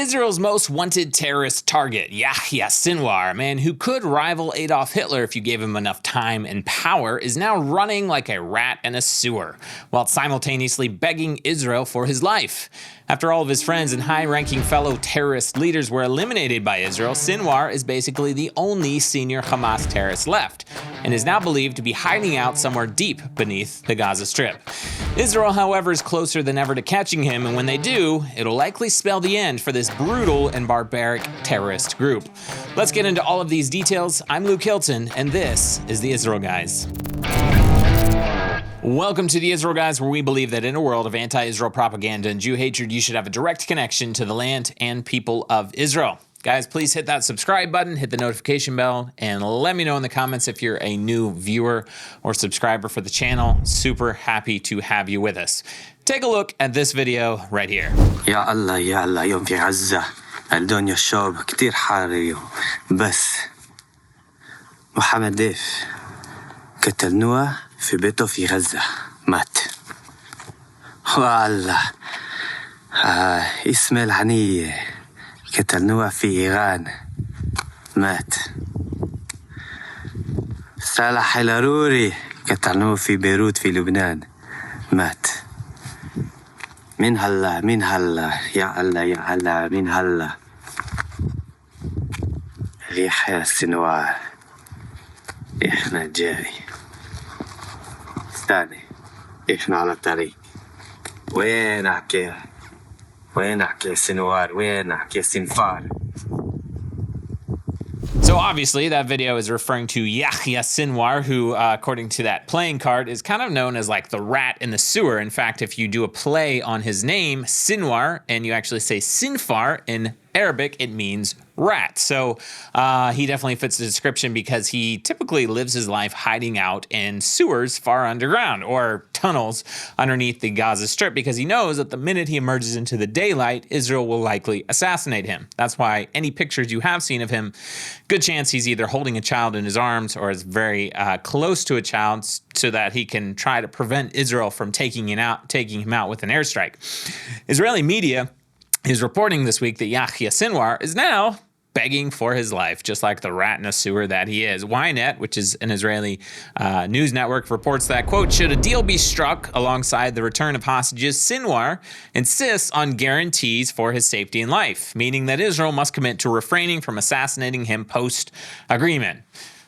Israel's most wanted terrorist target, Yahya Sinwar, a man who could rival Adolf Hitler if you gave him enough time and power, is now running like a rat in a sewer, while simultaneously begging Israel for his life. After all of his friends and high-ranking fellow terrorist leaders were eliminated by Israel, Sinwar is basically the only senior Hamas terrorist left, and is now believed to be hiding out somewhere deep beneath the Gaza Strip. Israel, however, is closer than ever to catching him, and when they do, it'll likely spell the end for this brutal and barbaric terrorist group. Let's get into all of these details. I'm Luke Hilton, and this is the Israel Guys. Welcome to the Israel Guys, where we believe that in a world of anti-Israel propaganda and Jew hatred, you should have a direct connection to the land and people of Israel. Guys, please hit that subscribe button, hit the notification bell, and let me know in the comments if you're a new viewer or subscriber for the channel. Super happy to have you with us. Take a look at this video right here. يا الله يا الله يوم في غزة الدنيا الشوب كتير حار اليوم بس محمد ديف قتلنوه في بيته في غزة مات والله اسماعيل هنية قتلنوه في إيران مات صالح العروري قتلنوه في بيروت في لبنان مات من هلا يا الله يا الله من هلا يحيى سنوار احنا جاي ثاني احنا على الطريق وينك يا سنوار وينك يا سنفار. So obviously that video is referring to Yahya Sinwar, who, according to that playing card, is kind of known as like the rat in the sewer. In fact, if you do a play on his name, Sinwar, and you actually say Sinfar in Arabic, it means rat. So he definitely fits the description because he typically lives his life hiding out in sewers far underground or tunnels underneath the Gaza Strip because he knows that the minute he emerges into the daylight, Israel will likely assassinate him. That's why any pictures you have seen of him, good chance he's either holding a child in his arms or is very close to a child so that he can try to prevent Israel from taking him out with an airstrike. Israeli media is reporting this week that Yahya Sinwar is now begging for his life, just like the rat in a sewer that he is. Ynet, which is an Israeli news network, reports that, quote, should a deal be struck alongside the return of hostages, Sinwar insists on guarantees for his safety and life, meaning that Israel must commit to refraining from assassinating him post-agreement.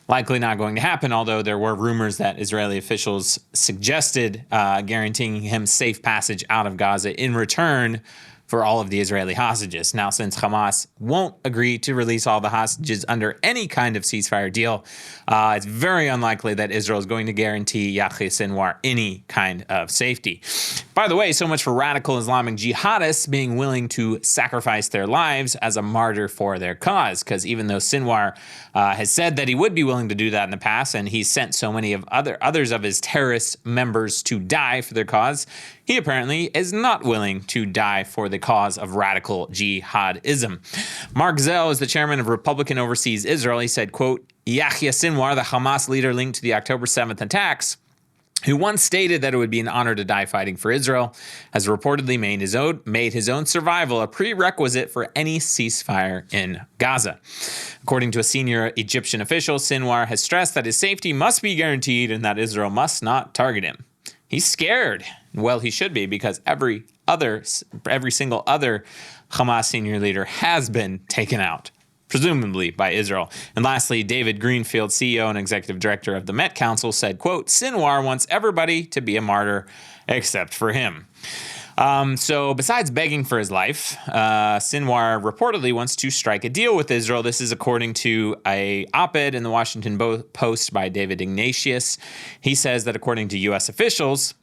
Likely not going to happen, although there were rumors that Israeli officials suggested guaranteeing him safe passage out of Gaza in return for all of the Israeli hostages. Now, since Hamas won't agree to release all the hostages under any kind of ceasefire deal, it's very unlikely that Israel is going to guarantee Yahya Sinwar any kind of safety. By the way, so much for radical Islamic jihadists being willing to sacrifice their lives as a martyr for their cause, because even though Sinwar has said that he would be willing to do that in the past, and he's sent so many of others of his terrorist members to die for their cause, he apparently is not willing to die for the cause of radical jihadism. Mark Zell is the chairman of Republican Overseas Israel. He said, quote, Yahya Sinwar, the Hamas leader linked to the October 7th attacks, who once stated that it would be an honor to die fighting for Israel, has reportedly made his own survival a prerequisite for any ceasefire in Gaza. According to a senior Egyptian official, Sinwar has stressed that his safety must be guaranteed and that Israel must not target him. He's scared. Well, he should be, because every single other Hamas senior leader has been taken out, presumably by Israel. And lastly, David Greenfield, CEO and executive director of the Met Council, said, quote, Sinwar wants everybody to be a martyr except for him. So besides begging for his life, Sinwar reportedly wants to strike a deal with Israel. This is according to a op-ed in the Washington Post by David Ignatius. He says that according to U.S. officials,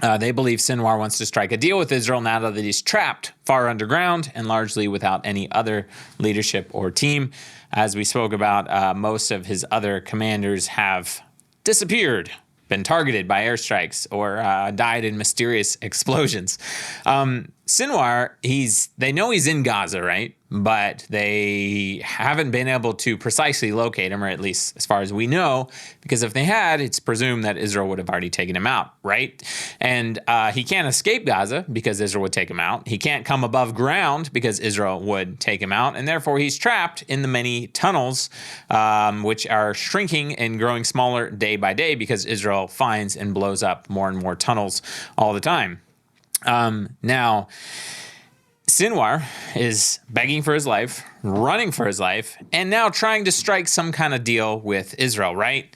they believe Sinwar wants to strike a deal with Israel now that he's trapped far underground and largely without any other leadership or team. As we spoke about, most of his other commanders have disappeared, been targeted by airstrikes, or died in mysterious explosions. Sinwar, they know he's in Gaza, right? But they haven't been able to precisely locate him, or at least as far as we know, because if they had, it's presumed that Israel would have already taken him out, right? And he can't escape Gaza because Israel would take him out. He can't come above ground because Israel would take him out. And therefore, he's trapped in the many tunnels, which are shrinking and growing smaller day by day because Israel finds and blows up more and more tunnels all the time. Now, Sinwar is begging for his life, running for his life, and now trying to strike some kind of deal with Israel, right?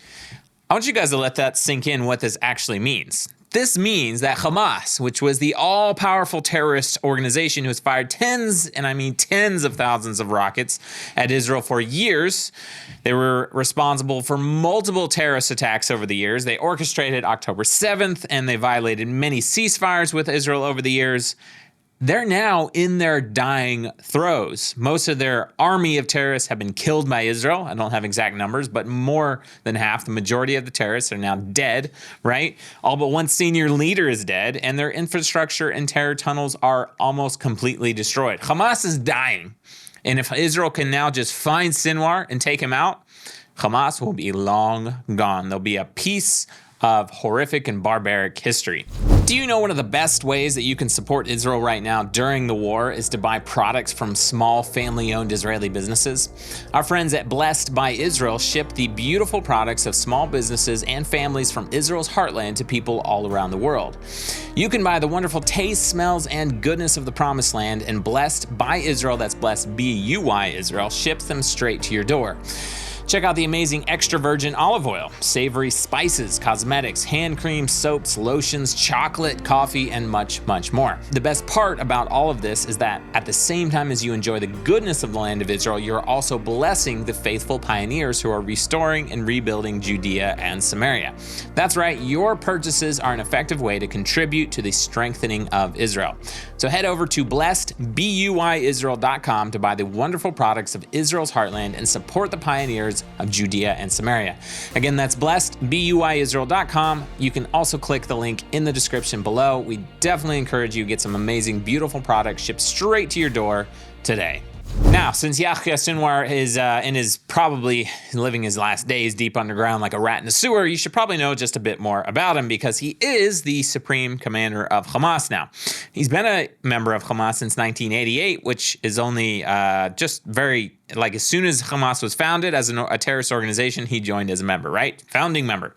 I want you guys to let that sink in what this actually means. This means that Hamas, which was the all-powerful terrorist organization who has fired tens, and I mean tens of thousands of rockets at Israel for years, they were responsible for multiple terrorist attacks over the years. They orchestrated October 7th, and they violated many ceasefires with Israel over the years. They're now in their dying throes. Most of their army of terrorists have been killed by Israel. I don't have exact numbers, but more than half, the majority of the terrorists are now dead, right? All but one senior leader is dead, and their infrastructure and terror tunnels are almost completely destroyed. Hamas is dying. And if Israel can now just find Sinwar and take him out, Hamas will be long gone. There'll be a piece of horrific and barbaric history. Do you know one of the best ways that you can support Israel right now during the war is to buy products from small family-owned Israeli businesses? Our friends at Blessed by Israel ship the beautiful products of small businesses and families from Israel's heartland to people all around the world. You can buy the wonderful taste, smells, and goodness of the Promised Land, and Blessed by Israel, that's Blessed B-U-Y Israel, ships them straight to your door. Check out the amazing extra virgin olive oil, savory spices, cosmetics, hand cream, soaps, lotions, chocolate, coffee, and much, much more. The best part about all of this is that at the same time as you enjoy the goodness of the land of Israel, you're also blessing the faithful pioneers who are restoring and rebuilding Judea and Samaria. That's right, your purchases are an effective way to contribute to the strengthening of Israel. So head over to blessedbuyisrael.com to buy the wonderful products of Israel's heartland and support the pioneers of Judea and Samaria. Again, that's blessedbuyisrael.com. You can also click the link in the description below. We definitely encourage you to get some amazing, beautiful products shipped straight to your door today. Now, since Yahya Sinwar is probably living his last days deep underground like a rat in a sewer, you should probably know just a bit more about him because he is the supreme commander of Hamas now. He's been a member of Hamas since 1988, which is only just very, like as soon as Hamas was founded as a terrorist organization, he joined as a member, right? Founding member.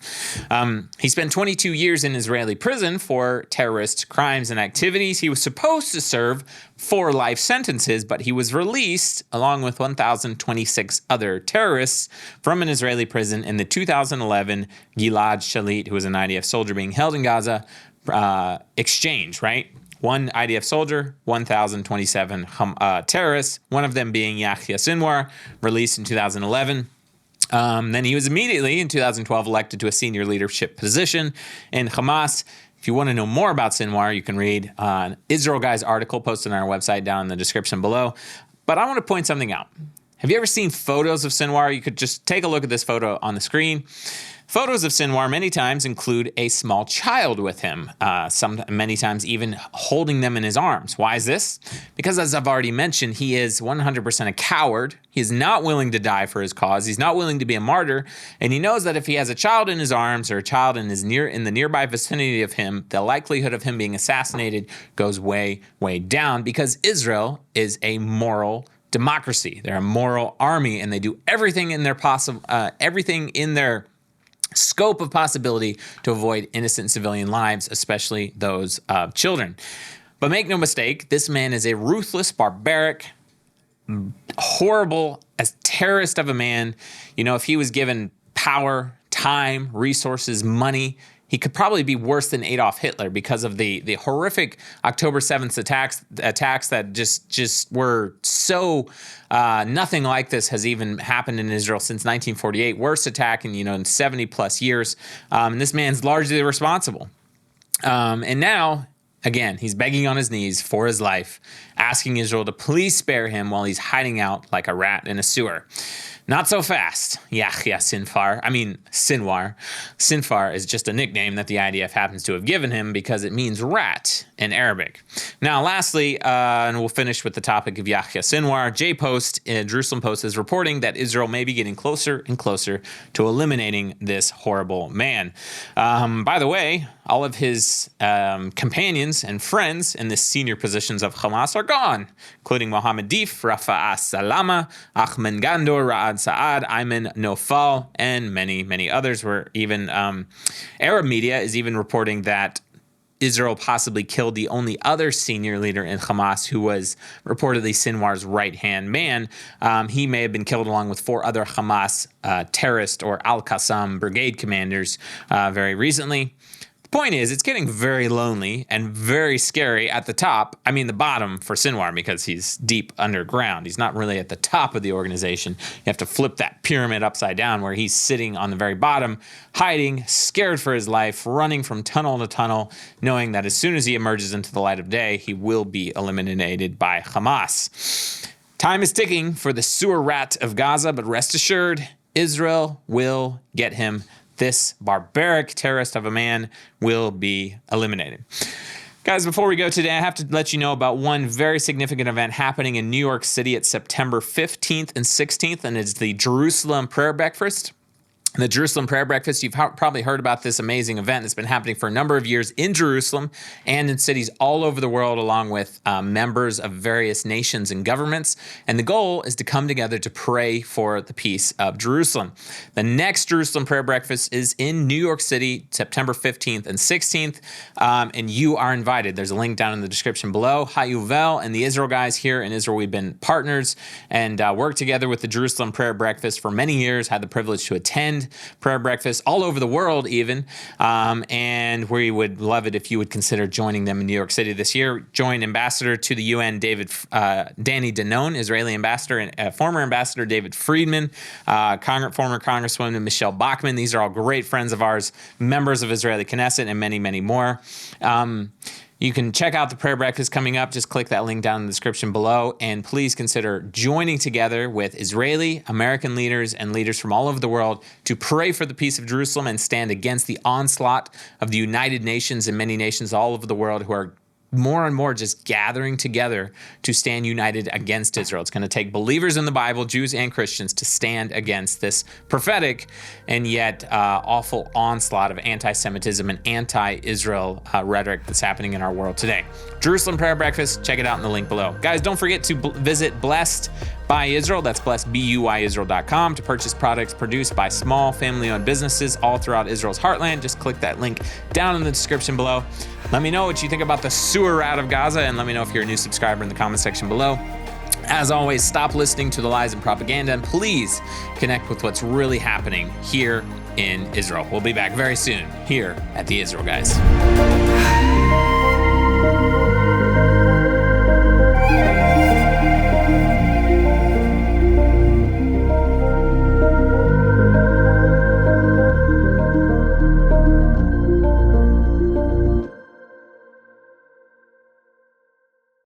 He spent 22 years in Israeli prison for terrorist crimes and activities. He was supposed to serve 4 life sentences, but he was released along with 1,026 other terrorists from an Israeli prison in the 2011 Gilad Shalit, who was an IDF soldier being held in Gaza, exchange, right? One IDF soldier, 1,027 terrorists, one of them being Yahya Sinwar, released in 2011. Then he was immediately, in 2012, elected to a senior leadership position in Hamas. If you want to know more about Sinwar, you can read an Israel Guy's article posted on our website down in the description below. But I want to point something out. Have you ever seen photos of Sinwar? You could just take a look at this photo on the screen. Photos of Sinwar many times include a small child with him, many times even holding them in his arms. Why is this? Because as I've already mentioned, he is 100% a coward. He is not willing to die for his cause. He's not willing to be a martyr. And he knows that if he has a child in his arms or a child in the nearby vicinity of him, the likelihood of him being assassinated goes way, way down because Israel is a moral democracy. They're a moral army, and they do everything in their scope of possibility to avoid innocent civilian lives, especially those of children. But make no mistake, this man is a ruthless, barbaric, horrible, as terrorist of a man. You know, if he was given power, time, resources, money, he could probably be worse than Adolf Hitler because of the horrific October 7th attacks that just were so nothing like this has even happened in Israel since 1948. Worst attack in 70 plus years. And this man's largely responsible. And now, again, he's begging on his knees for his life, asking Israel to please spare him while he's hiding out like a rat in a sewer. Not so fast, Yahya Sinwar. Sinwar. Sinwar is just a nickname that the IDF happens to have given him because it means rat. in Arabic. Now, lastly, and we'll finish with the topic of Yahya Sinwar, Jerusalem Post is reporting that Israel may be getting closer and closer to eliminating this horrible man. By the way, all of his companions and friends in the senior positions of Hamas are gone, including Mohammed Deif, Rafa Salama, Ahmed Gandor, Ra'ad Saad, Ayman Nofal, and many, many others. Where even Arab media is even reporting that Israel possibly killed the only other senior leader in Hamas, who was reportedly Sinwar's right-hand man. He may have been killed along with 4 other Hamas terrorist or Al-Qassam brigade commanders very recently. The point is, it's getting very lonely and very scary at the top. I mean, the bottom for Sinwar, because he's deep underground. He's not really at the top of the organization. You have to flip that pyramid upside down, where he's sitting on the very bottom, hiding, scared for his life, running from tunnel to tunnel, knowing that as soon as he emerges into the light of day, he will be eliminated by Hamas. Time is ticking for the sewer rat of Gaza, but rest assured, Israel will get him. This barbaric terrorist of a man will be eliminated. Guys, before we go today, I have to let you know about one very significant event happening in New York City at September 15th and 16th, and it's the Jerusalem Prayer Breakfast. The Jerusalem Prayer Breakfast, you've probably heard about this amazing event that's been happening for a number of years in Jerusalem and in cities all over the world, along with members of various nations and governments. And the goal is to come together to pray for the peace of Jerusalem. The next Jerusalem Prayer Breakfast is in New York City, September 15th and 16th, and you are invited. There's a link down in the description below. Hayuvel and the Israel guys here in Israel, we've been partners and worked together with the Jerusalem Prayer Breakfast for many years, had the privilege to attend prayer breakfasts all over the world even, and we would love it if you would consider joining them in New York City this year. Join Ambassador to the UN Danny Danon, Israeli ambassador, and former Ambassador David Friedman, former Congresswoman Michelle Bachmann. These are all great friends of ours, members of Israeli Knesset, and many, many more. You can check out the prayer breakfast coming up. Just click that link down in the description below. And please consider joining together with Israeli, American leaders, and leaders from all over the world to pray for the peace of Jerusalem and stand against the onslaught of the United Nations and many nations all over the world who are more and more just gathering together to stand united against Israel. It's going to take believers in the Bible, Jews and Christians, to stand against this prophetic and yet awful onslaught of anti-Semitism and anti-Israel rhetoric that's happening in our world today. Jerusalem Prayer Breakfast, check it out in the link below. Guys, don't forget to visit Blessed by Israel, that's blessedbyisrael.com, to purchase products produced by small family-owned businesses all throughout Israel's heartland. Just click that link down in the description below. Let me know what you think about the sewer rat of Gaza, and let me know if you're a new subscriber in the comment section below. As always, stop listening to the lies and propaganda, and please connect with what's really happening here in Israel. We'll be back very soon here at the Israel Guys.